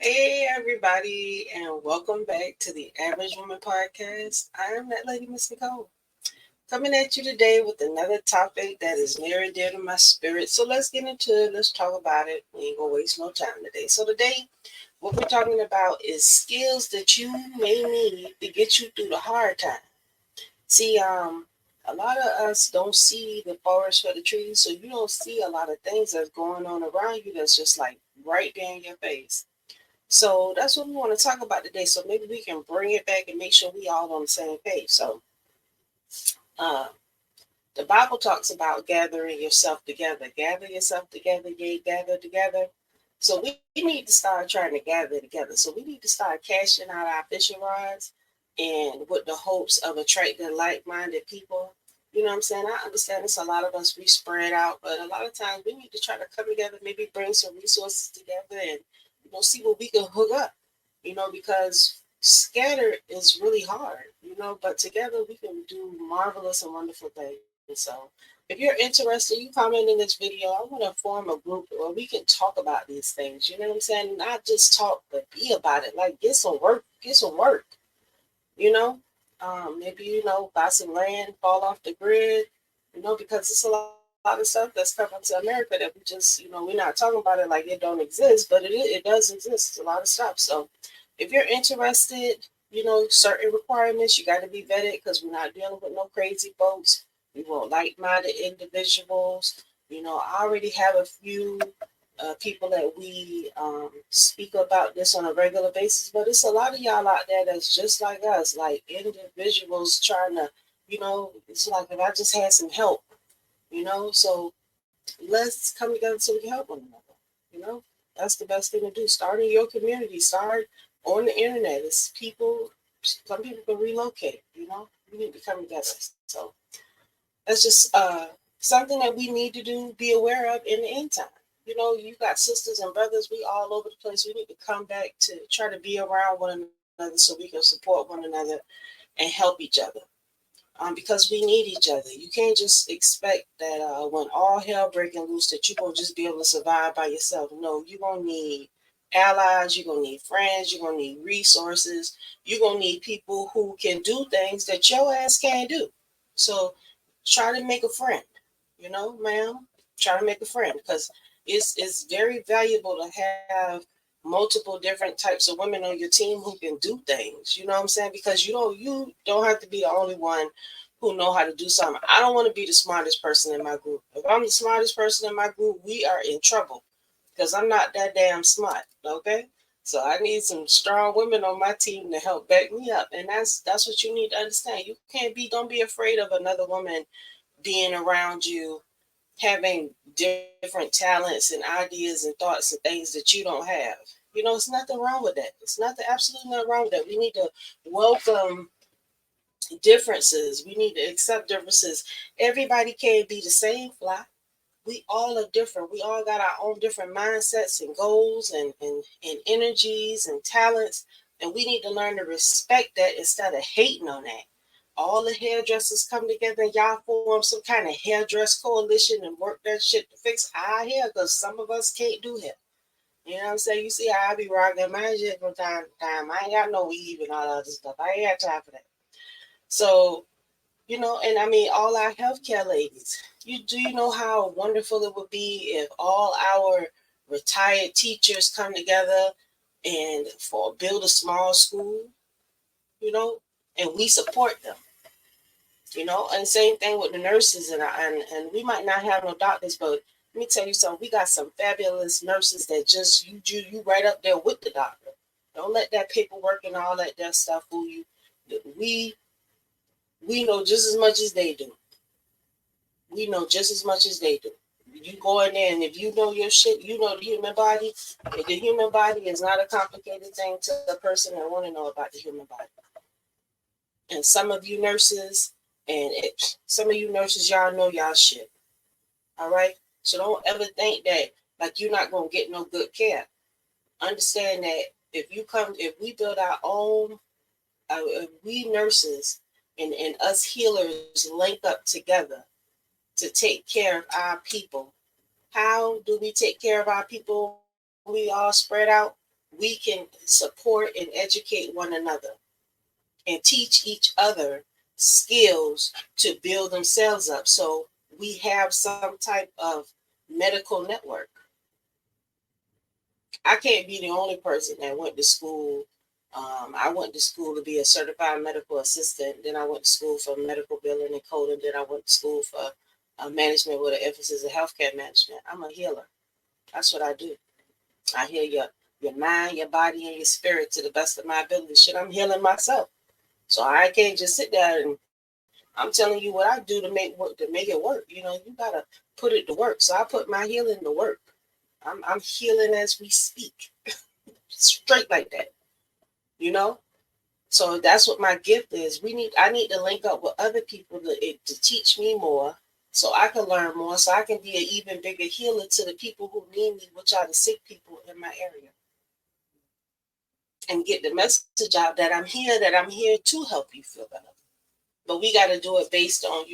Hey everybody, and welcome back to the Average Woman Podcast. I am that lady, Miss Nicole, coming at you today with another topic that is near and dear to my spirit. So let's get into it. Let's talk about it. We ain't gonna waste no time today. So today, what we're talking about is skills that you may need to get you through the hard time. See, a lot of us don't see the forest for the trees, so you don't see a lot of things that's going on around you that's just like right there in your face. So that's what we want to talk about today. So maybe we can bring it back and make sure we all on the same page. So uh, the Bible talks about gathering yourself together. Gather yourself together, yea, gather together. So we need to start trying to gather together. So we need to start cashing out our fishing rods and with the hopes of attracting like-minded people. You know what I'm saying? I understand it's a lot of us, we spread out, but a lot of times we need to try to come together, maybe bring some resources together and see what we can hook up, because scatter is really hard, but together we can do marvelous and wonderful things. So if you're interested, you comment in this video. I want to form a group where we can talk about these things. You know what I'm saying? Not just talk, but be about it. Like get some work, you know. Maybe, buy some land, fall off the grid, because it's a lot of stuff that's coming to America that we're not talking about it like it don't exist, but it does exist. It's a lot of stuff. So if you're interested, certain requirements, you got to be vetted because we're not dealing with no crazy folks. We want like-minded individuals. I already have a few people that we speak about this on a regular basis, but it's a lot of y'all out there that's just like us, like individuals trying to, it's like if I just had some help, so let's come together so we can help one another. You know, that's the best thing to do. Start in your community. Start on the internet. It's people. Some people can relocate. We need to come together. So that's just something that we need to do. Be aware of in the end time. You got sisters and brothers. We all over the place. We need to come back to try to be around one another so we can support one another and help each other. Because we need each other. You can't just expect that when all hell breaking loose that you're going to just be able to survive by yourself. No, you're going to need allies, you're going to need friends, you're going to need resources, you're going to need people who can do things that your ass can't do. So try to make a friend, ma'am. Try to make a friend because it's very valuable to have multiple different types of women on your team who can do things. You know what I'm saying? Because you don't have to be the only one who know how to do something. I don't want to be the smartest person in my group. If I'm the smartest person in my group, we are in trouble because I'm not that damn smart. Okay, so I need some strong women on my team to help back me up, and that's what you need to understand. You can't be Don't be afraid of another woman being around you, having different talents and ideas and thoughts and things that you don't have. It's nothing wrong with that. It's nothing, absolutely nothing wrong with that. We need to welcome differences. We need to accept differences. Everybody can't be the same fly. We all are different. We all got our own different mindsets and goals and energies and talents. And we need to learn to respect that instead of hating on that. All the hairdressers come together and y'all form some kind of hairdress coalition and work that shit to fix our hair because some of us can't do hair. You know what I'm saying? You see how I be rocking my shit from time to time. I ain't got no weave and all that other stuff. I ain't got time for that. So, and I mean, all our healthcare ladies, you know how wonderful it would be if all our retired teachers come together and for build a small school, you know, and we support them, and same thing with the nurses and we might not have no doctors, but let me tell you something, we got some fabulous nurses that just you right up there with the doctor. Don't let that paperwork and all that stuff fool you. We we know just as much as they do. We know just as much as they do. You go in there, and if you know your shit, you know the human body. If the human body is not a complicated thing to a person that want to know about the human body. And some of you nurses, y'all know y'all shit. All right. So don't ever think that like you're not gonna get no good care. Understand that if we build our own, if we nurses and us healers link up together to take care of our people. How do we take care of our people when we all spread out? we can support and educate one another and teach each other skills to build themselves up. So we have some type of medical network. I can't be the only person that went to school. I went to school to be a certified medical assistant. Then I went to school for medical billing and coding. Then I went to school for management with an emphasis in healthcare management. I'm a healer. That's what I do. I heal your mind, your body, and your spirit to the best of my ability. Shit, I'm healing myself. So I can't just sit there and I'm telling you what I do to make work to make it work. You know, you gotta put it to work. So I put my healing to work. I'm healing as we speak. Straight like that. You know? So that's what my gift is. I need to link up with other people to teach me more so I can learn more, so I can be an even bigger healer to the people who need me, which are the sick people in my area. And get the message out that I'm here to help you feel better. But we got to do it based on,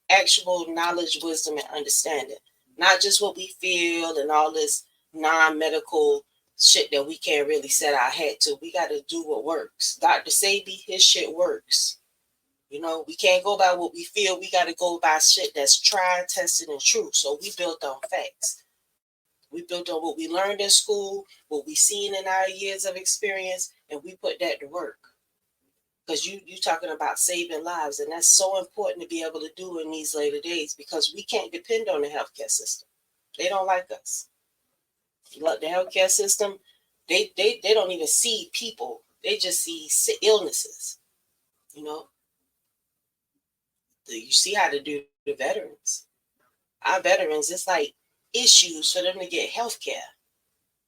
actual knowledge, wisdom, and understanding. Not just what we feel and all this non-medical shit that we can't really set our head to. We got to do what works. Dr. Sebi, his shit works. We can't go by what we feel. We got to go by shit that's tried, tested, and true. So we built on facts. We built on what we learned in school, what we seen in our years of experience, and we put that to work. Because you talking about saving lives, and that's so important to be able to do in these later days, because we can't depend on the healthcare system. They don't like us. Look, the healthcare system, they don't even see people. They just see illnesses. You see how to do the veterans. Our veterans, it's like issues for them to get healthcare.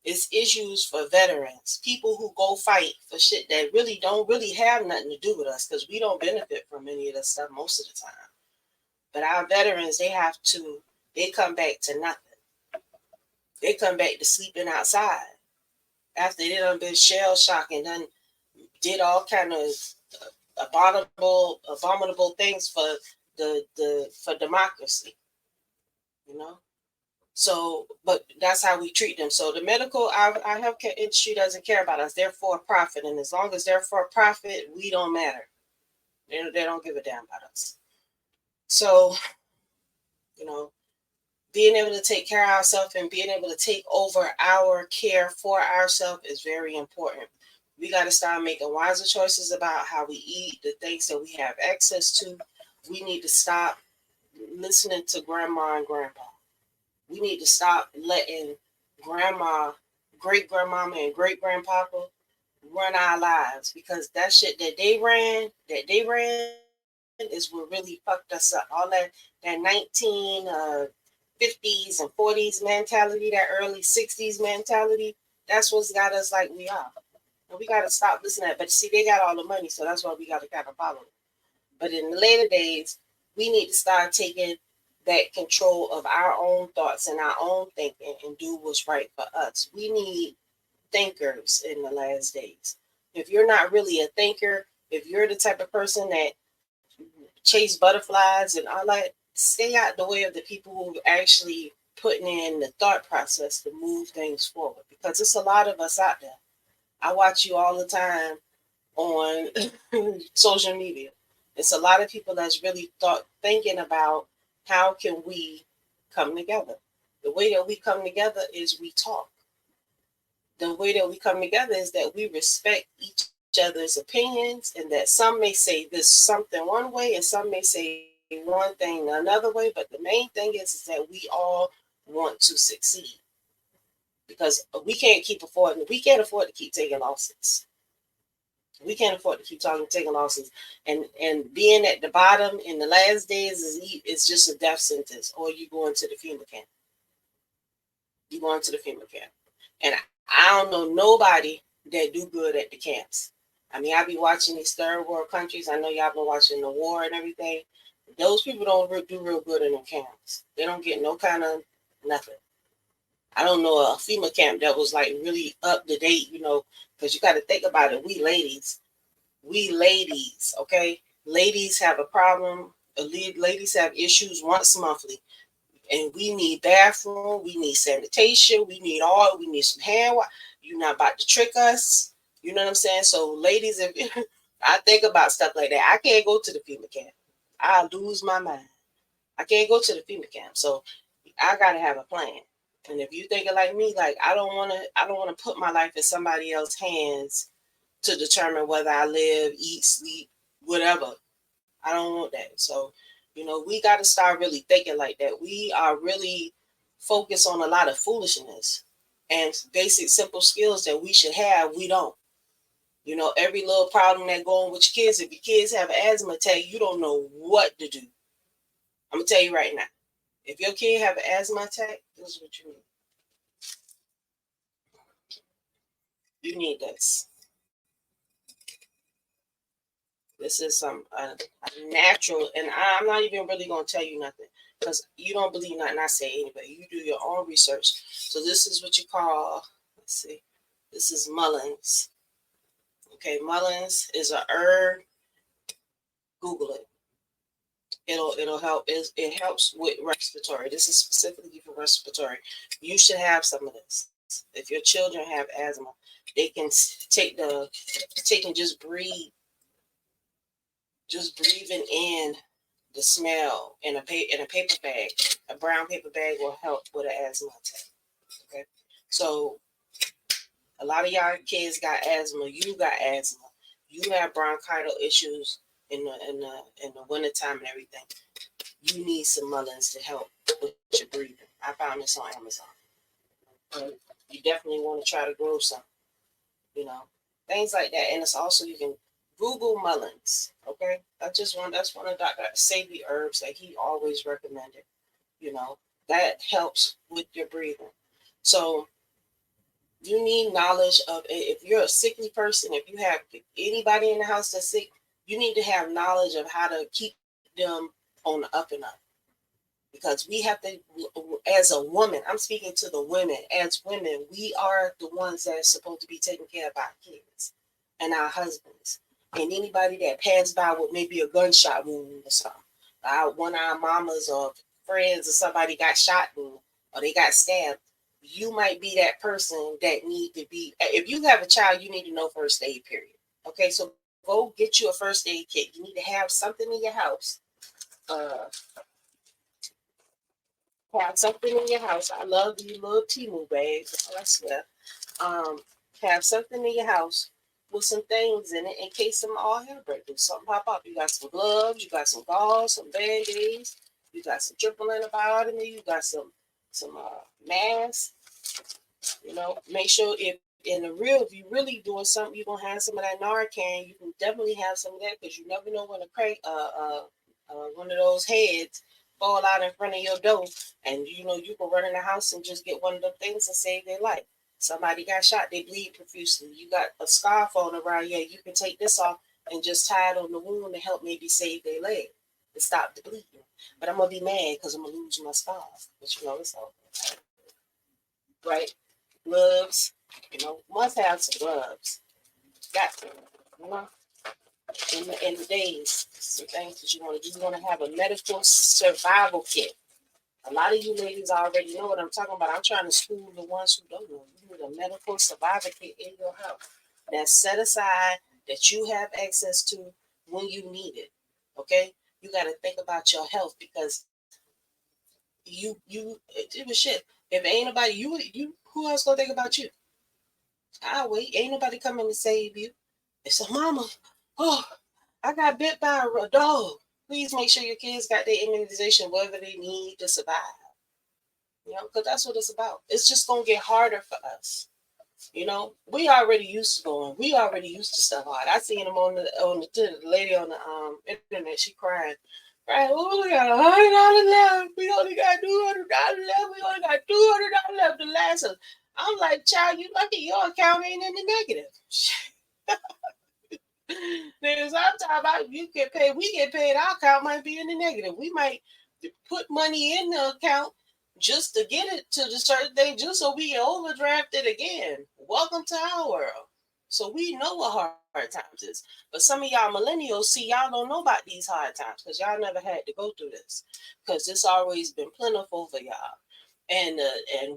It's issues for veterans, people who go fight for shit that really don't really have nothing to do with us, because we don't benefit from any of that stuff most of the time. But our veterans, they come back to nothing. They come back to sleeping outside after they done been shell shocked and done did all kind of abominable things for for democracy. So, but that's how we treat them. So the our healthcare industry doesn't care about us. They're for profit, and as long as they're for profit, we don't matter. They don't give a damn about us. So, being able to take care of ourselves and being able to take over our care for ourselves is very important. We got to start making wiser choices about how we eat, the things that we have access to. We need to stop listening to grandma and grandpa. We need to stop letting grandma, great grandmama, and great grandpapa run our lives, because that shit that they ran is what really fucked us up. All that 1950s and 40s mentality, that early 60s mentality, that's what's got us like we are. And we got to stop listening to that. But see, they got all the money, so that's why we got to kind of follow them. But in the later days, we need to start taking that control of our own thoughts and our own thinking and do what's right for us. We need thinkers in the last days. If you're not really a thinker, if you're the type of person that chase butterflies and all that, stay out the way of the people who are actually putting in the thought process to move things forward, because it's a lot of us out there. I watch you all the time on social media. It's a lot of people that's really thinking about how can we come together. The way that we come together is we talk. The way that we come together is that we respect each other's opinions, and that some may say this something one way and some may say one thing another way. But the main thing is that we all want to succeed, because we can't afford to keep taking losses. We can't afford to keep taking losses, and being at the bottom in the last days is just a death sentence, or you go into the FEMA camp. You go into the FEMA camp, and I don't know nobody that do good at the camps. I mean, I be watching these third world countries. I know y'all been watching the war and everything. Those people don't do real good in the camps. They don't get no kind of nothing. I don't know a FEMA camp that was like really up to date, because you got to think about it. We ladies, okay? Ladies have a problem. Ladies have issues once monthly. And we need bathroom, we need sanitation, we need some hand wash. You're not about to trick us. You know what I'm saying? So, ladies, if I think about stuff like that, I can't go to the FEMA camp. I lose my mind. I can't go to the FEMA camp. So, I gotta have a plan. And if you thinking like me, like I don't wanna put my life in somebody else's hands to determine whether I live, eat, sleep, whatever. I don't want that. So, we got to start really thinking like that. We are really focused on a lot of foolishness and basic, simple skills that we should have. We don't. Every little problem that going with your kids, if your kids have an asthma attack, you don't know what to do. I'm going to tell you right now. If your kid have an asthma attack, this is what you need. You need this. This is some a natural, and I'm not even really gonna tell you nothing because you don't believe nothing I say anyway. You do your own research. So this is what you call. Let's see. This is Mullins. Okay, Mullins is a herb. Google it. It'll help. It helps with respiratory. This is specifically for respiratory. You should have some of this. If your children have asthma, they can take and just breathe. Just breathing in the smell in a paper bag, a brown paper bag will help with an asthma attack. Okay, so a lot of y'all kids got asthma. You got asthma. You have bronchial issues in the wintertime and everything. You need some Mullins to help with your breathing. I found this on Amazon. But you definitely want to try to grow some. Things like that. And it's also you can Google Mullins. Okay, that's one of Dr. Sebi herbs that he always recommended. That helps with your breathing. So you need knowledge of if you're a sickly person, if you have anybody in the house that's sick, you need to have knowledge of how to keep them on the up and up. Because we have to, as a woman, I'm speaking to the women, as women, we are the ones that are supposed to be taking care of our kids and our husbands. And anybody that passed by with maybe a gunshot wound or something. One of our mamas or friends or somebody got shot or they got stabbed. You might be that person that need to be, if you have a child, you need to know first aid, period. Okay, so go get you a first aid kit. You need to have something in your house. Have something in your house. I love these little Temu bags. I swear. Have something in your house with some things in it in case some all hell break loose. Something pop up. You got some gloves. You got some gauze, some band-aids. You got some triple antibiotic. You got some masks. Make sure if you're really doing something, you're gonna have some of that Narcan. You can definitely have some of that because you never know when a crank one of those heads fall out in front of your door, and you can run in the house and just get one of them things and save their life. Somebody got shot, they bleed profusely. You got a scarf on around here, you can take this off and just tie it on the wound to help maybe save their leg and stop the bleeding. But I'm gonna be mad because I'm gonna lose my scarf. But it's all right. Gloves, must have some gloves. Got to, in the days, some things that you want to do. You want to have a medical survival kit. A lot of you ladies already know what I'm talking about. I'm trying to school the ones who don't know. You need a medical survival kit in your house that's set aside that you have access to when you need it. Okay, you got to think about your health because it was shit. If ain't nobody, you who else gonna think about you? I'll wait. Ain't nobody coming to save you. It's a mama. Oh, I got bit by a dog. Please make sure your kids got their immunization, whatever they need to survive. Because that's what it's about. It's just gonna get harder for us. We already used to going. We already used to stuff hard. I seen them on the lady on the internet. She crying. Right, oh, we got $100 left. We only got $200 left. We only got $200 left to last us. I'm like, child, you lucky your account ain't in the negative. There's I'm talking about we get paid, our account might be in the negative. We might put money in the account just to get it to the certain thing, just so we can overdraft it again. Welcome to our world. So we know what hard times is. But some of y'all millennials, see, y'all don't know about these hard times because y'all never had to go through this. Because it's always been plentiful for y'all. And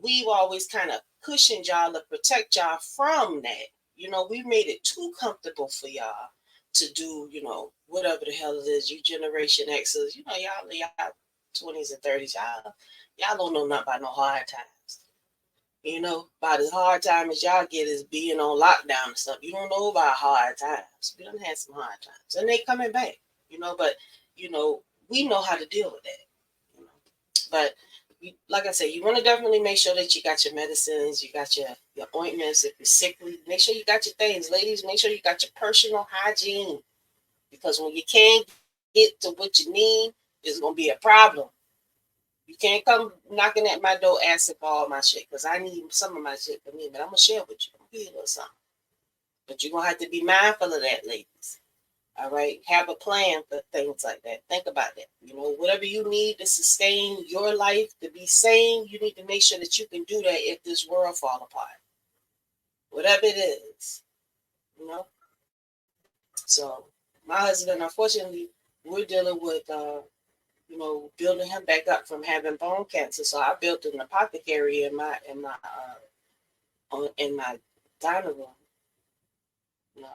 we've always kind of cushioned y'all to protect y'all from that. We made it too comfortable for y'all to do, whatever the hell it is, you Generation X's, y'all 20s and 30s, y'all don't know nothing about no hard times. About as hard time as y'all get is being on lockdown and stuff. You don't know about hard times. We done had some hard times. And they coming back, but we know how to deal with that. But like I said, you want to definitely make sure that you got your medicines, you got your ointments. If you're sickly, make sure you got your things. Ladies, make sure you got your personal hygiene. Because when you can't get to what you need, it's gonna be a problem. You can't come knocking at my door asking for all my shit because I need some of my shit for me, but I'm gonna share with you. I'm gonna give you a little something. But you're gonna have to be mindful of that, ladies. All right. Have a plan for things like that. Think about that. Whatever you need to sustain your life, to be sane, you need to make sure that you can do that if this world fall apart. Whatever it is, you know. So my husband, unfortunately, we're dealing with building him back up from having bone cancer. So I built an apothecary in my dining room.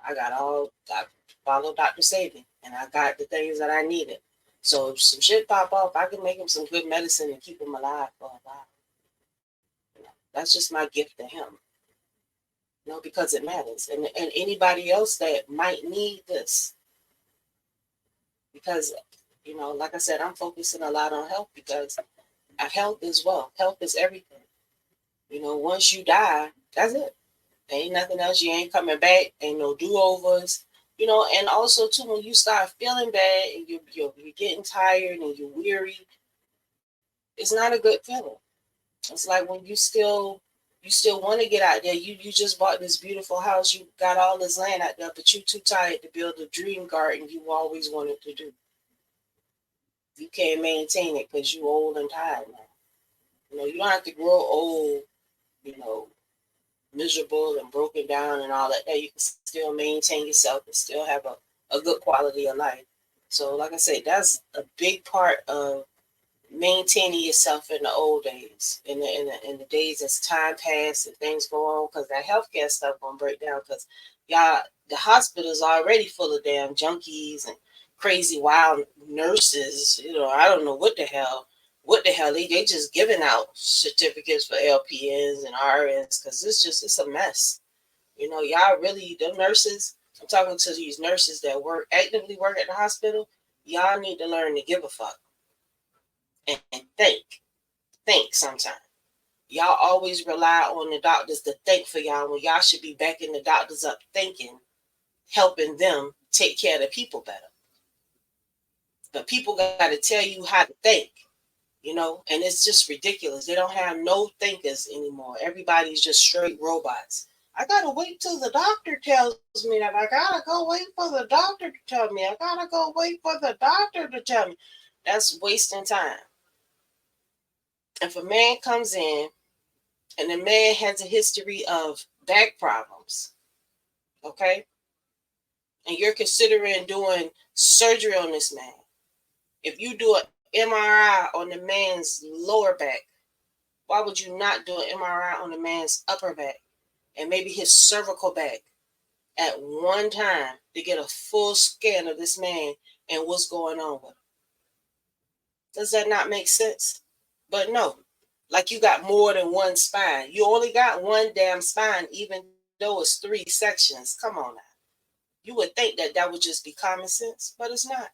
I followed Dr. Sabi, and I got the things that I needed. So if some shit pop off, I can make him some good medicine and keep him alive for a while. That's just my gift to him. Because it matters. And anybody else that might need this. Because, like I said, I'm focusing a lot on health because health is wealth. Health is everything. Once you die, that's it. Ain't nothing else. You ain't coming back. Ain't no do-overs. And also too, when you start feeling bad and you're getting tired and you're weary, it's not a good feeling. It's like when you still want to get out there. You just bought this beautiful house. You got all this land out there, but you're too tired to build the dream garden you always wanted to do. You can't maintain it because you're old and tired now. You don't have to grow old, you know, miserable and broken down and all that. You can still maintain yourself and still have a good quality of life. So, like I said, that's a big part of maintaining yourself in the old days, in the days as time passes and things go on, because that healthcare stuff gonna break down. Because the hospital's already full of damn junkies and crazy wild nurses. I don't know what the hell. They just giving out certificates for LPNs and RNs because it's a mess. Y'all really, the nurses. I'm talking to these nurses that actively work at the hospital. Y'all need to learn to give a fuck and think sometimes. Y'all always rely on the doctors to think for y'all when y'all should be backing the doctors up thinking, helping them take care of the people better. But people got to tell you how to think, and it's just ridiculous. They don't have no thinkers anymore. Everybody's just straight robots. I got to wait till the doctor tells me that. I got to go wait for the doctor to tell me. I got to go wait for the doctor to tell me. That's wasting time. If a man comes in and the man has a history of back problems, okay, and you're considering doing surgery on this man, if you do an MRI on the man's lower back, why would you not do an MRI on the man's upper back and maybe his cervical back at one time to get a full scan of this man and what's going on with him? Does that not make sense? But no, like you got more than one spine. You only got one damn spine, even though it's 3 sections. Come on now. You would think that would just be common sense, but it's not.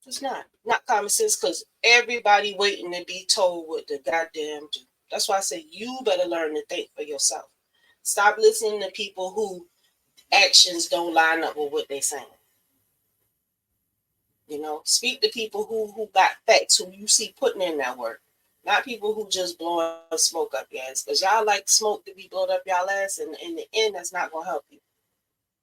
It's not common sense because everybody waiting to be told what the goddamn do. That's why I say you better learn to think for yourself. Stop listening to people who actions don't line up with what they're saying. Speak to people who got facts, who you see putting in that work. Not people who just blowing smoke up your ass. Because y'all like smoke to be blowed up y'all ass, and in the end, that's not going to help you.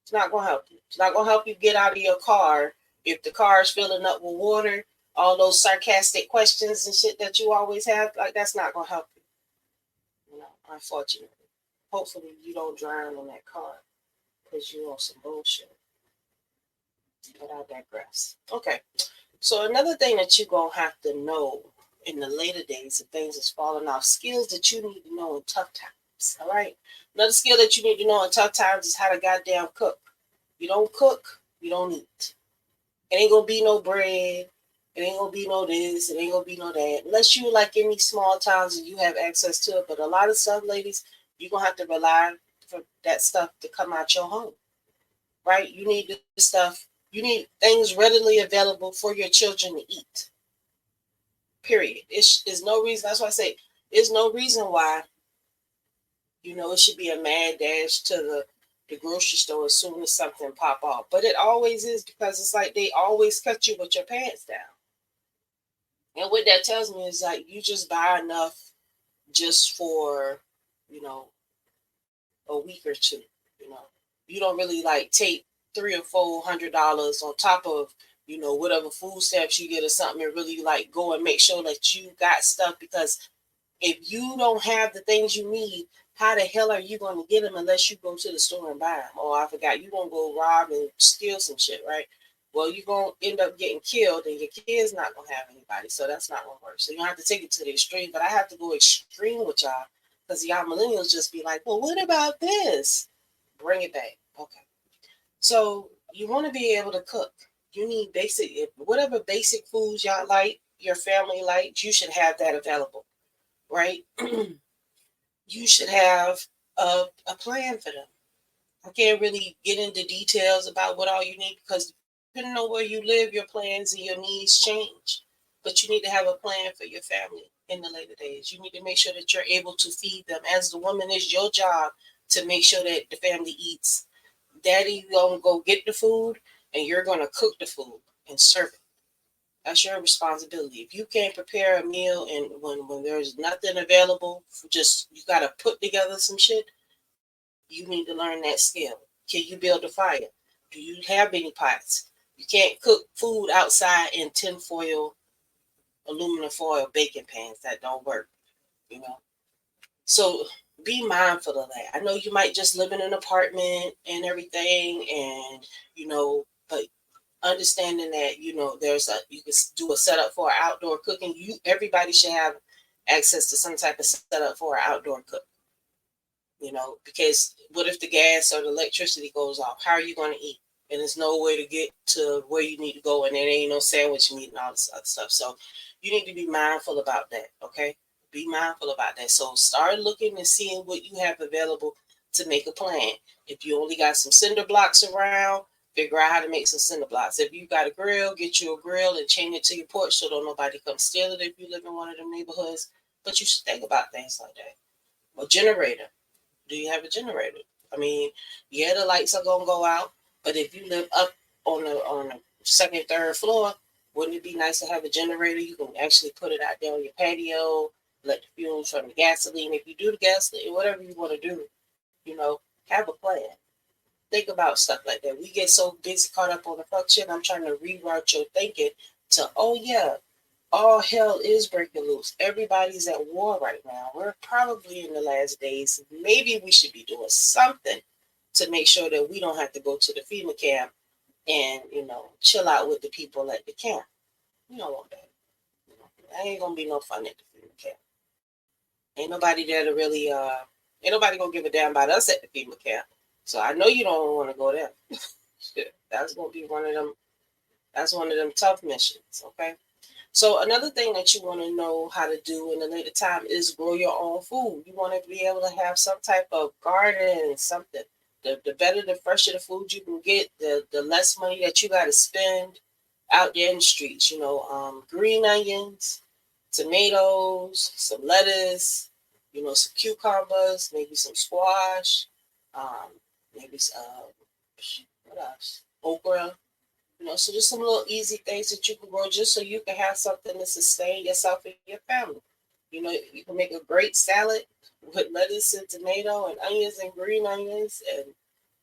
It's not going to help you. It's not going to help you get out of your car if the car is filling up with water. All those sarcastic questions and shit that you always have, like, that's not going to help you. Unfortunately. Hopefully, you don't drown in that car. because you on some bullshit. But I digress. Okay. So another thing that you're gonna have to know in the later days if things is falling off, skills that you need to know in tough times. All right. Another skill that you need to know in tough times is how to goddamn cook. You don't cook, you don't eat. It ain't gonna be no bread. It ain't gonna be no this. It ain't gonna be no that. Unless you like in these small towns and you have access to it. But a lot of stuff, ladies, you're gonna have to rely for that stuff to come out your home. Right? You need this stuff. You need things readily available for your children to eat. Period. It's no reason. That's why I say there's no reason why, it should be a mad dash to the grocery store as soon as something pop off. But it always is because it's like they always cut you with your pants down. And what that tells me is like you just buy enough just for, you know, a week or two. You know, you don't really like take $300 or $400 on top of, whatever food stamps you get or something, and really like go and make sure that you got stuff, because if you don't have the things you need, how the hell are you going to get them unless you go to the store and buy them? Oh, I forgot. You're going to go rob and steal some shit, right? Well, you're going to end up getting killed and your kid's not going to have anybody. So that's not going to work. So you don't have to take it to the extreme. But I have to go extreme with y'all because y'all millennials just be like, well, what about this? Bring it back. Okay. So you want to be able to cook. You need whatever basic foods y'all like, your family likes, you should have that available, right? You should have a plan for them. I can't really get into details about what all you need because depending on where you live, your plans and your needs change. But you need to have a plan for your family in the later days. You need to make sure that you're able to feed them. As the woman, it's your job to make sure that the family eats. Daddy gonna go get the food and you're gonna cook the food and serve it. That's your responsibility. If you can't prepare a meal and when there's nothing available, just you gotta put together some shit, you need to learn that skill. Can you build a fire? Do you have any pots? You can't cook food outside in tinfoil, aluminum foil baking pans. That don't work, you know. So be mindful of that. I know you might just live in an apartment and everything, and but understanding that you can do a setup for outdoor cooking. Everybody should have access to some type of setup for an outdoor cook. Because what if the gas or the electricity goes off? How are you going to eat? And there's no way to get to where you need to go, and there ain't no sandwich meat and all this other stuff. So you need to be mindful about that. Okay, be mindful about that. So start looking and seeing what you have available to make a plan. If you only got some cinder blocks around, figure out how to make some cinder blocks. If you got a grill, get you a grill and chain it to your porch so don't nobody come steal it if you live in one of them neighborhoods. But you should think about things like that. A generator. Do you have a generator? I mean, yeah, the lights are gonna go out, but if you live up on the second, third floor, wouldn't it be nice to have a generator? You can actually put it out there on your patio, let the fumes from the gasoline. If you do the gasoline, whatever you want to do, have a plan. Think about stuff like that. We get so busy caught up on the fuck shit. I'm trying to reroute your thinking to, oh yeah, all hell is breaking loose. Everybody's at war right now. We're probably in the last days. Maybe we should be doing something to make sure that we don't have to go to the FEMA camp and, chill out with the people at the camp. You don't want that. That ain't gonna be no fun at the FEMA camp. Ain't nobody there to really ain't nobody gonna give a damn about us at the FEMA camp. So I know you don't want to go there. Shit, that's gonna be that's one of them tough missions, okay? So another thing that you want to know how to do in a later time is grow your own food. You want to be able to have some type of garden, something. The better, the fresher the food you can get, the less money that you got to spend out there in the streets. Green onions, tomatoes, some lettuce, some cucumbers, maybe some squash, um, maybe some, what else? Okra. So just some little easy things that you can grow just so you can have something to sustain yourself and your family. You can make a great salad with lettuce and tomato and onions and green onions and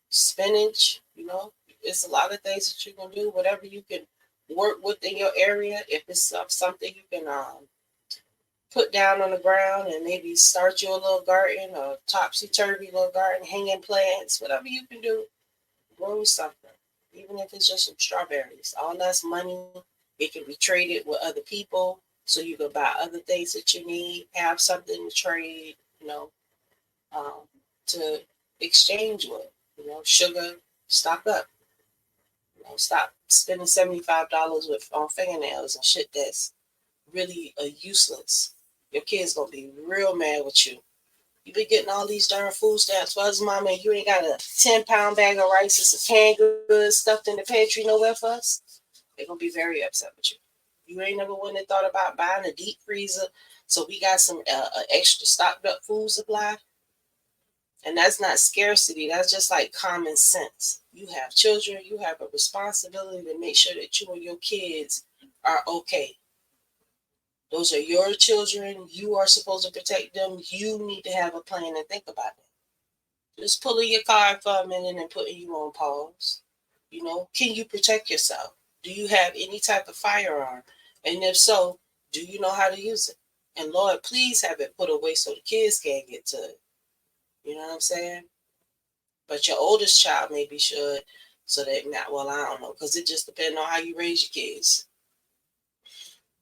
spinach. It's a lot of things that you can do. Whatever you can work with in your area. If it's something you can put down on the ground and maybe start your little garden or topsy-turvy little garden, hanging plants, whatever you can do. grow something, even if it's just some strawberries. All that's money. It can be traded with other people, so you can buy other things that you need. Have something to trade, um, to exchange with. Sugar, stock up. Stop spending $75 with on fingernails and shit that's really useless. Your kid's gonna be real mad with you. You be getting all these darn food stamps for us, mama, and you ain't got a 10-pound bag of rice and some canned goods stuffed in the pantry nowhere for us. They're gonna be very upset with you. You ain't never one that thought about buying a deep freezer so we got some extra stocked up food supply. And that's not scarcity. That's just like common sense. You have children. You have a responsibility to make sure that you and your kids are okay. Those are your children. You are supposed to protect them. You need to have a plan and think about it. Just pulling your card for a minute and putting you on pause. Can you protect yourself? Do you have any type of firearm? And if so, do you know how to use it? And Lord, please have it put away so the kids can't get to it. You know what I'm saying? But your oldest child maybe should, so that not. Well, I don't know, because it just depends on how you raise your kids.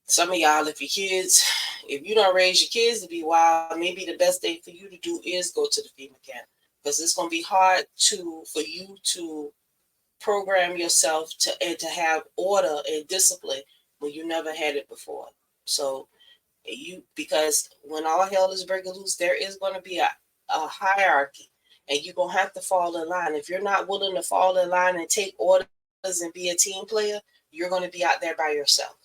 Some of y'all, if you don't raise your kids to be wild, maybe the best thing for you to do is go to the FEMA camp, because it's going to be hard for you to program yourself to have order and discipline when you never had it before. So because when all hell is breaking loose, there is going to be a hierarchy, and you're going to have to fall in line. If you're not willing to fall in line and take orders and be a team player, you're going to be out there by yourself,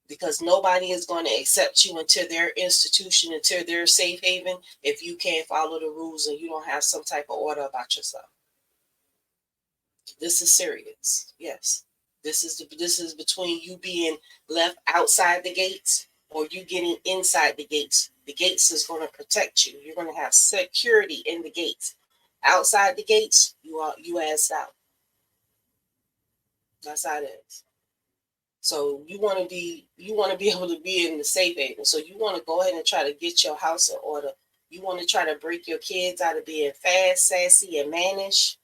because nobody is going to accept you into their institution, into their safe haven, if you can't follow the rules and you don't have some type of order about yourself. This is serious. Yes. This is between you being left outside the gates or you getting inside the gates. The gates is going to protect you. You're going to have security in the gates. Outside the gates, you ass out. That's how it is. So you want to be able to be in the safe haven. So you want to go ahead and try to get your house in order. You want to try to break your kids out of being fast, sassy, and mannish.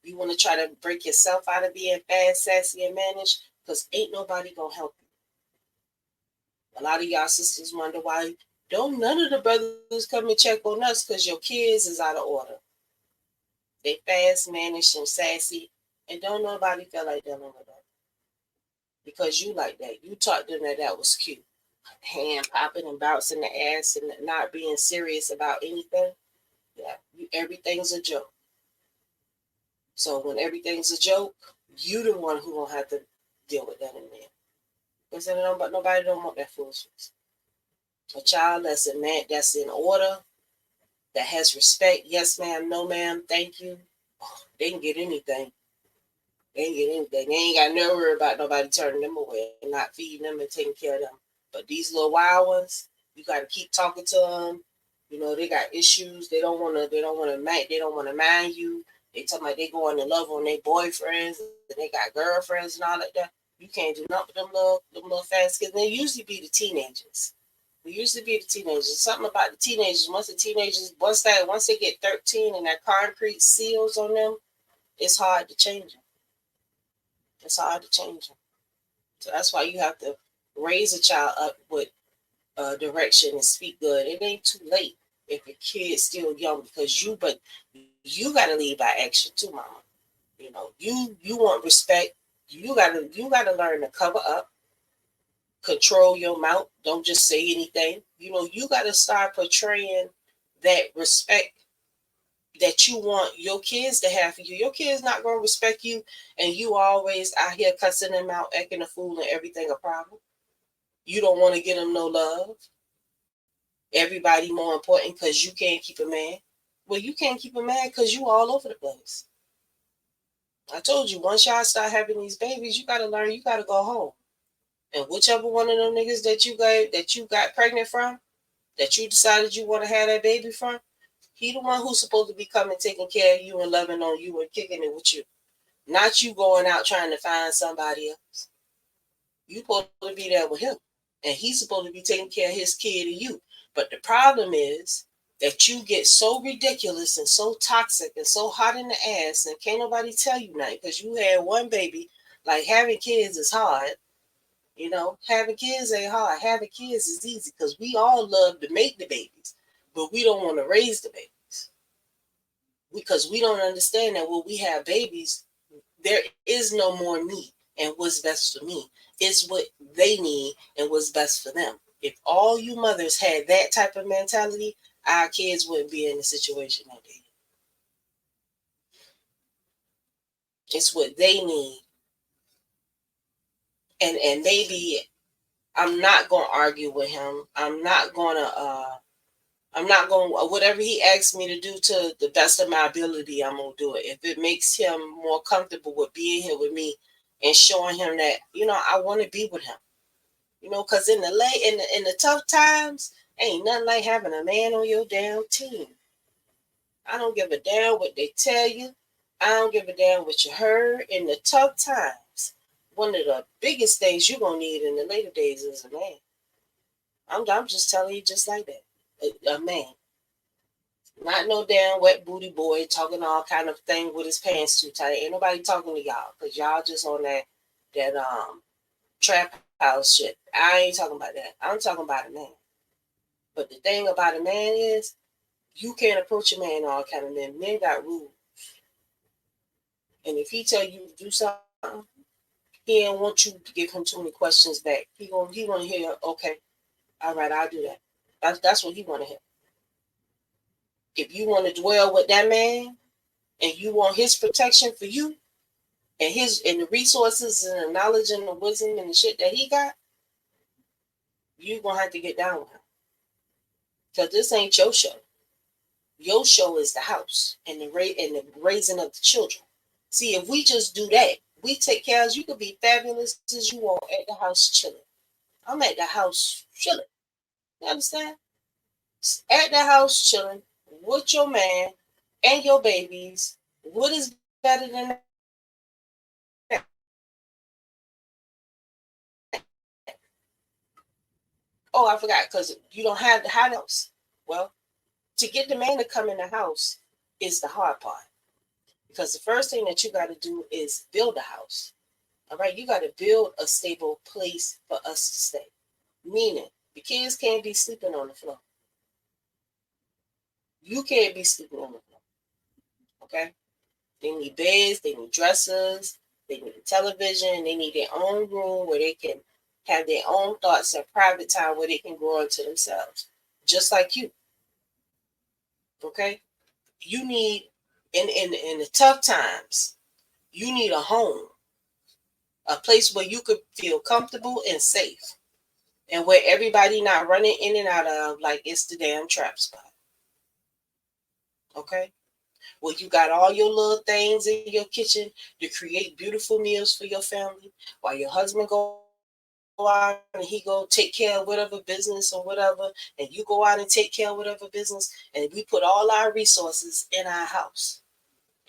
You want to try to break yourself out of being fast, sassy, and mannish, because ain't nobody gonna help you. A lot of y'all sisters wonder why don't none of the brothers come and check on us, because your kids is out of order. They fast, mannish, and sassy, and don't nobody feel like dealing with that. Because you like that. You taught them that was cute. Hand popping and bouncing the ass and not being serious about anything. Yeah, everything's a joke. So when everything's a joke, you the one who gonna have to deal with that in there. Because nobody don't want that foolishness. A child that's in order, that has respect. Yes, ma'am. No, ma'am. Thank you. They can get anything. They ain't got no worry about nobody turning them away and not feeding them and taking care of them. But these little wild ones, you got to keep talking to them. They got issues. They don't want to mind you. They talking about they going to love on their boyfriends and they got girlfriends and all like that. You can't do nothing with them little fast kids. They usually be the teenagers. Something about the teenagers. Once they get 13 and that concrete seals on them, it's hard to change them. So that's why you have to raise a child up with direction and speak good. It ain't too late if your kid's still young, but you gotta lead by action too, mama. You want respect. You gotta learn to cover up, control your mouth. Don't just say anything. You gotta start portraying that respect that you want your kids to have for you. Your kids not gonna respect you, and you always out here cussing them out, acting a fool, and everything a problem. You don't want to get them no love. Everybody more important because you can't keep a man. Well, you can't keep a man because you all over the place. I told you, once y'all start having these babies, you gotta learn. You gotta go home, and whichever one of them niggas that you got pregnant from, that you decided you want to have that baby from, he the one who's supposed to be coming, taking care of you and loving on you and kicking it with you, not you going out trying to find somebody else. You supposed to be there with him, and he's supposed to be taking care of his kid and you. But the problem is, that you get so ridiculous and so toxic and so hot in the ass and can't nobody tell you nothing because you had one baby. Like having kids is hard. Having kids ain't hard. Having kids is easy because we all love to make the babies, but we don't want to raise the babies because we don't understand that when we have babies, there is no more me and what's best for me. It's what they need and what's best for them. If all you mothers had that type of mentality, our kids wouldn't be in the situation that they in. It's what they need. And maybe I'm not gonna argue with him. I'm not going whatever he asks me to do to the best of my ability, I'm gonna do it. If it makes him more comfortable with being here with me and showing him that, I want to be with him. Because in the tough times, ain't nothing like having a man on your damn team. I don't give a damn what they tell you. I don't give a damn what you heard. In the tough times, one of the biggest things you're gonna need in the later days is a man. I'm just telling you, just like that, a man. Not no damn wet booty boy talking all kind of thing with his pants too tight. Ain't nobody talking to y'all because y'all just on that trap house shit. I ain't talking about that. I'm talking about a man. But the thing about a man is you can't approach a man all kind of men. Men got rules. And if he tell you to do something, he don't want you to give him too many questions back. He wanna hear, okay, all right, I'll do that. That's what he wanna hear. If you want to dwell with that man and you want his protection for you and the resources and the knowledge and the wisdom and the shit that he got, you gonna have to get down with him. Because this ain't your show. Your show is the house and the raising of the children. See, if we just do that, we take care of you could be fabulous as you want at the house chilling. I'm at the house chilling. You understand? At the house chilling with your man and your babies. What is better than that? Oh, I forgot because you don't have the house. Well, to get the man to come in the house is the hard part because the first thing that you got to do is build a house. All right, you got to build a stable place for us to stay. Meaning, the kids can't be sleeping on the floor. You can't be sleeping on the floor. Okay? They need beds, they need dressers, they need a television, they need their own room where they can have their own thoughts and private time where they can grow into themselves. Just like you. Okay? You need in the tough times, you need a home, a place where you could feel comfortable and safe, and where everybody not running in and out of like it's the damn trap spot. Okay, where you got all your little things in your kitchen to create beautiful meals for your family, while your husband go out and he go take care of whatever business or whatever, and you go out and take care of whatever business, and we put all our resources in our house.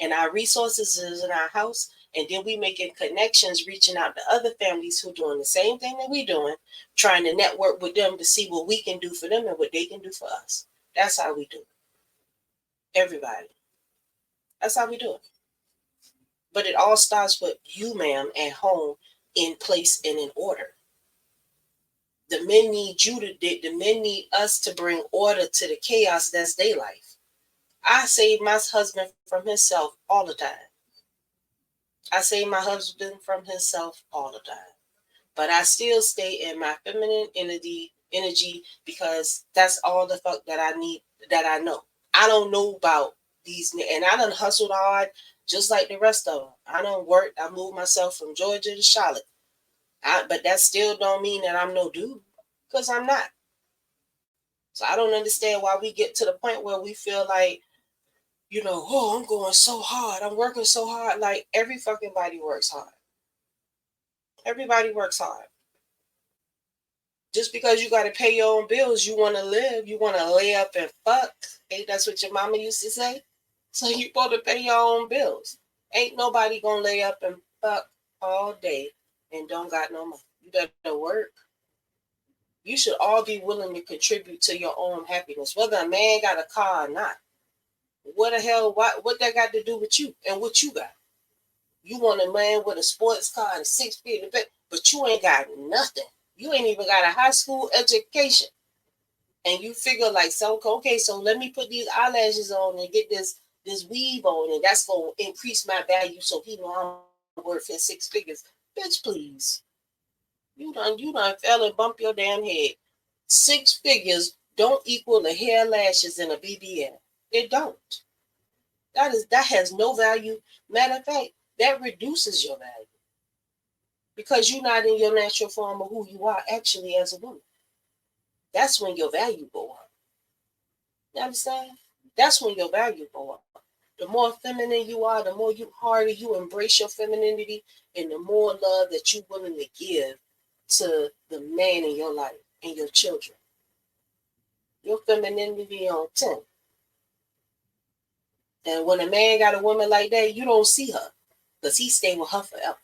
And our resources is in our house, and then we making connections, reaching out to other families who doing the same thing that we doing, trying to network with them to see what we can do for them and what they can do for us. That's how we do it. Everybody. That's how we do it. But it all starts with you, ma'am, at home, in place and in order. The men need the men need us to bring order to the chaos that's their life. I save my husband from himself all the time. I save my husband from himself all the time. But I still stay in my feminine energy because that's all the fuck that I need, that I know. I don't know about these, and I done hustled hard just like the rest of them. I done worked. I moved myself from Georgia to Charlotte. But that still don't mean that I'm no dude, because I'm not. So I don't understand why we get to the point where we feel like, oh, I'm going so hard. I'm working so hard. Like every fucking body works hard. Everybody works hard. Just because you got to pay your own bills, you want to live, you want to lay up and fuck. Ain't that's what your mama used to say? So you supposed to pay your own bills. Ain't nobody gonna lay up and fuck all day and don't got no money. You better work. You should all be willing to contribute to your own happiness, whether a man got a car or not. What the hell? What that got to do with you and what you got? You want a man with a sports car and 6 feet, but you ain't got nothing. You ain't even got a high school education, and you figure like, so okay, so let me put these eyelashes on and get this weave on, and that's gonna increase my value, so he know I'm worth his 6 figures. Bitch, please. You done fell and bump your damn head. 6 figures don't equal the hair, lashes, and a BBL. It don't. That has no value. Matter of fact, that reduces your value because you're not in your natural form of who you are actually as a woman. That's when your value go up. You understand? That's when your value go up. The more feminine you are, the more harder you embrace your femininity, and the more love that you're willing to give to the man in your life and your children. Your femininity on 10. And when a man got a woman like that, you don't see her because he stay with her forever.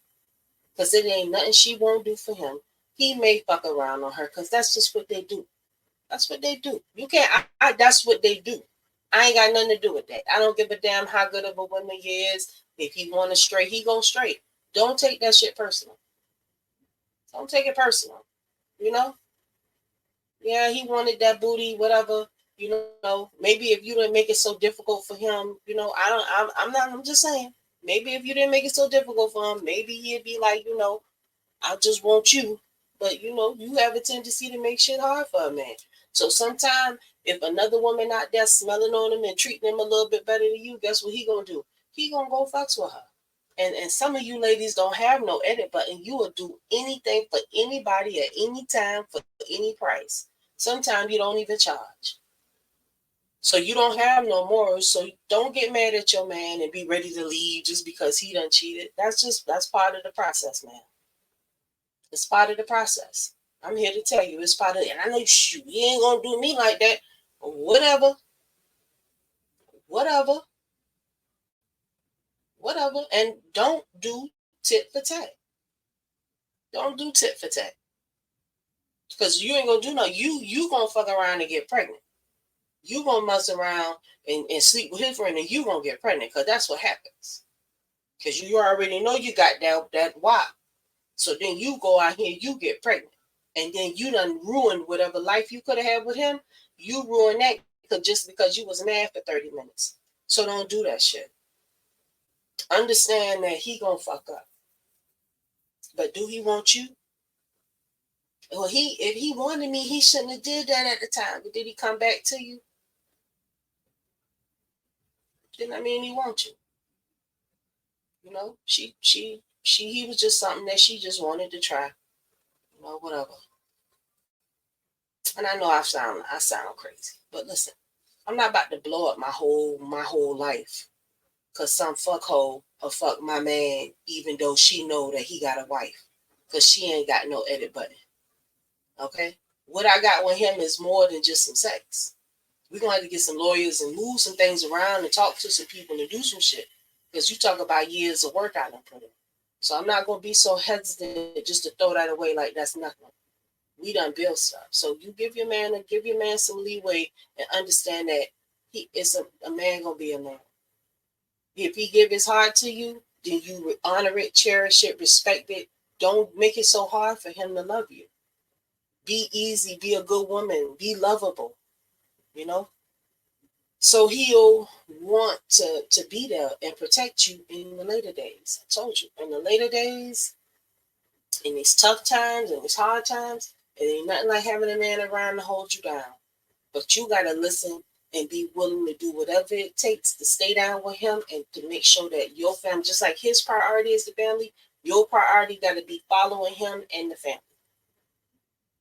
Because it ain't nothing she won't do for him. He may fuck around on her because that's just what they do. That's what they do. You can't, that's what they do. I ain't got nothing to do with that. I don't give a damn how good of a woman he is. If he want to straight, he go straight. Don't take that shit personal. Don't take it personal. You know? Yeah, he wanted that booty, whatever. You know, maybe if you didn't make it so difficult for him, you know, I'm just saying. Maybe if you didn't make it so difficult for him, maybe he'd be like, you know, I just want you. But you know, you have a tendency to make shit hard for a man. So sometimes if another woman out there smelling on him and treating him a little bit better than you, guess what he gonna do? He gonna go fucks with her. And some of you ladies don't have no edit button. You will do anything for anybody at any time for any price. Sometimes you don't even charge. So you don't have no morals. So don't get mad at your man and be ready to leave just because he done cheated. That's part of the process, man. It's part of the process. I'm here to tell you it's part of it. And I know you ain't gonna do me like that. Whatever. Whatever. Whatever. And don't do tit for tat. Don't do tit for tat. Because you ain't gonna do no. You gonna fuck around and get pregnant. You gonna mess around and sleep with his friend and you gonna get pregnant because that's what happens. Because you already know you got that wop. So then you go out here, you get pregnant. And then you done ruined whatever life you could have had with him. You ruined that just because you was mad for 30 minutes. So don't do that shit. Understand that he gonna fuck up. But do he want you? Well, if he wanted me, he shouldn't have did that at the time. But did he come back to you? Then I mean he wants you. You know, he was just something that she just wanted to try. You know, whatever. And I know I sound crazy, but listen, I'm not about to blow up my whole life because some fuckhole or fuck my man, even though she know that he got a wife, because she ain't got no edit button. Okay, what I got with him is more than just some sex. We're gonna have to get some lawyers and move some things around and talk to some people and do some shit. Because you talk about years of work I done put in. So I'm not gonna be so hesitant just to throw that away like that's nothing. We done built stuff. So you give your man some leeway and understand that he is a man gonna be a man. If he give his heart to you, then you honor it, cherish it, respect it. Don't make it so hard for him to love you. Be easy, be a good woman, be lovable, you know? So he'll want to be there and protect you in the later days. I told you, in the later days, in these tough times and these hard times, it ain't nothing like having a man around to hold you down. But you got to listen and be willing to do whatever it takes to stay down with him and to make sure that your family, just like his priority is the family, your priority got to be following him and the family.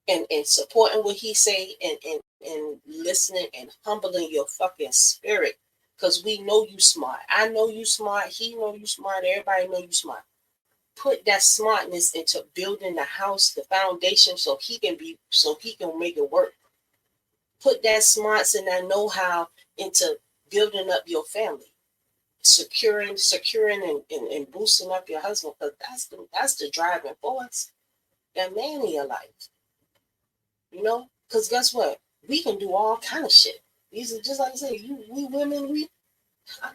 And supporting what he say and listening and humbling your fucking spirit. Because we know you smart. I know you smart. He know you smart. Everybody know you smart. Put that smartness into building the house, the foundation, so he can make it work. Put that smarts and that know-how into building up your family, securing and boosting up your husband, because that's the driving force. That man in your life. You know, because guess what? We can do all kind of shit. These are just like I say, we women, I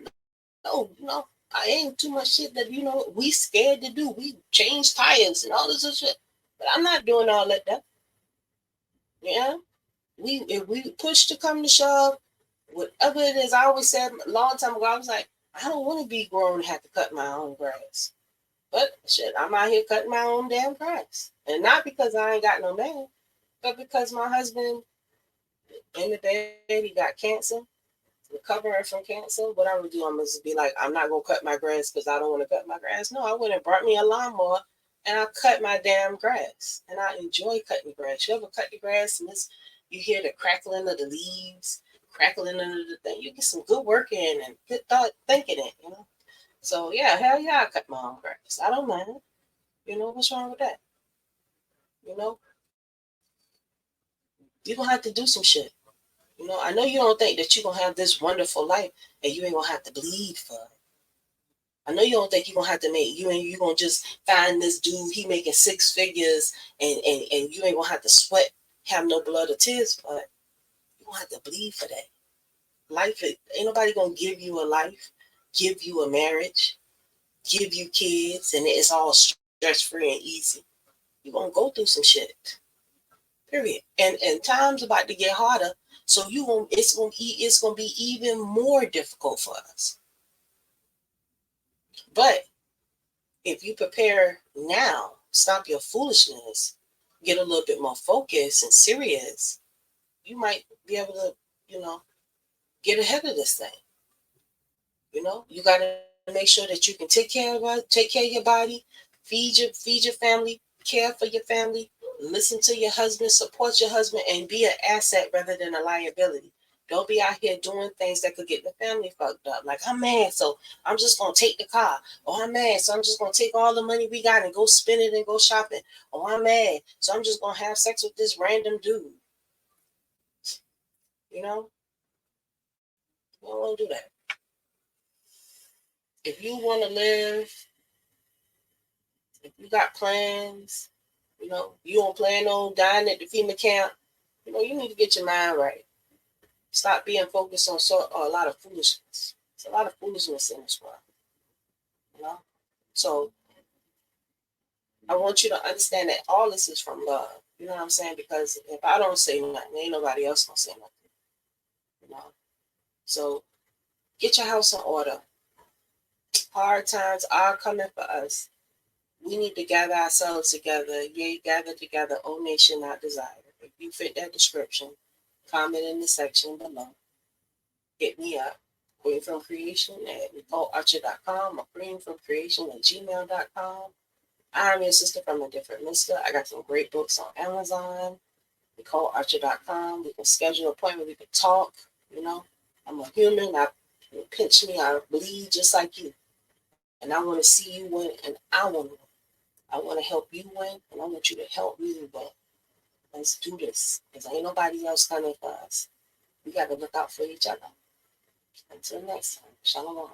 know, I ain't too much shit that we scared to do. We change tires and all this other shit, but I'm not doing all that. Yeah, if we push to come to shove, whatever it is. I always said a long time ago, I was like, I don't want to be grown and have to cut my own grass. But shit, I'm out here cutting my own damn grass, and not because I ain't got no man, but because my husband in the bed, he got cancer, recovering from cancer. What I would do, I'm just be like, I'm not gonna cut my grass because I don't want to cut my grass. No, I went and brought me a lawnmower and I cut my damn grass. And I enjoy cutting grass. You ever cut the grass and you hear the crackling of the leaves, crackling under the thing. You get some good work in and good thought thinking it. So yeah, hell yeah, I cut my own grass. I don't mind. What's wrong with that? You know, you're gonna have to do some shit. I know you don't think that you're gonna have this wonderful life and you ain't gonna have to bleed for it. I know you don't think you're gonna have to make you ain't you gonna just find this dude, he making six figures and you ain't gonna have to sweat, have no blood or tears, but you gonna have to bleed for that. Ain't nobody gonna give you a life, give you a marriage, give you kids, and it's all stress free and easy. You're gonna go through some shit. Period. And time's about to get harder. So it's gonna be even more difficult for us. But if you prepare now, stop your foolishness, get a little bit more focused and serious, you might be able to, get ahead of this thing. You got to make sure that you can take care of your body, feed your family, care for your family, listen to your husband, support your husband, and be an asset rather than a liability. Don't be out here doing things that could get the family fucked up. Like, I'm mad, so I'm just gonna take the car. Or I'm mad, so I'm just gonna take all the money we got and go spend it and go shopping. Or I'm mad, so I'm just gonna have sex with this random dude. You know, you don't want to do that. If you want to live, if you got plans, you don't plan on dying at the FEMA camp, you need to get your mind right. Stop being focused on a lot of foolishness. It's a lot of foolishness in this world, you know. So I want you to understand that all this is from love. You know what I'm saying? Because if I don't say nothing, ain't nobody else gonna say nothing. You know. So get your house in order. Hard times are coming for us. We need to gather ourselves together. Yea, gather together, O nation not desired. If you fit that description, comment in the section below. Hit me up. Queen from Creation at NicoleArcher.com or Queen from Creation at gmail.com. I'm your sister from a different mister. I got some great books on Amazon. NicoleArcher.com. We can schedule an appointment. We can talk. I'm a human. Pinch me. I bleed just like you. And I want to see you win. And I want to win. I want to help you win. And I want you to help me win. Let's do this. Because ain't nobody else coming for us. We got to look out for each other. Until next time. Shalom.